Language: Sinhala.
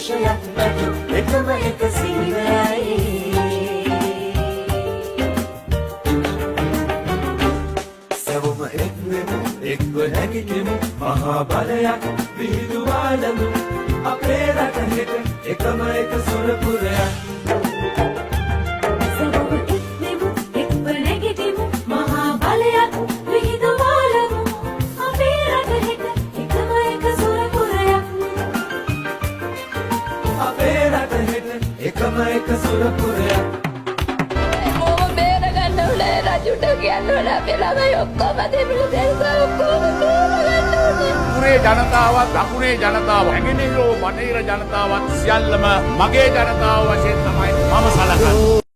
දෝෂයක් නැතු එකම එක සීලයි සවම එක්වෙමු එක්ව නැගිටිමු මහා බලයක් විහිදුවාලමු අපේ රට හෙට එකම එක සුරපුරයක් එකම එක සුරපුරයක් මොව බේරගන්න උනේ රජුට කියන්න ඕන අපේ ළමයි ඔක්කොම දෙවිලු දෙල්වා ඔක්කොම බේරගන්න ඕනේ පුරේ ජනතාවත් දකුණේ ජනතාව ඇඟිනිලෝ බටහිර ජනතාවත් සියල්ලම මගේ ජනතාව වශයෙන් තමයි මම සලකන්නේ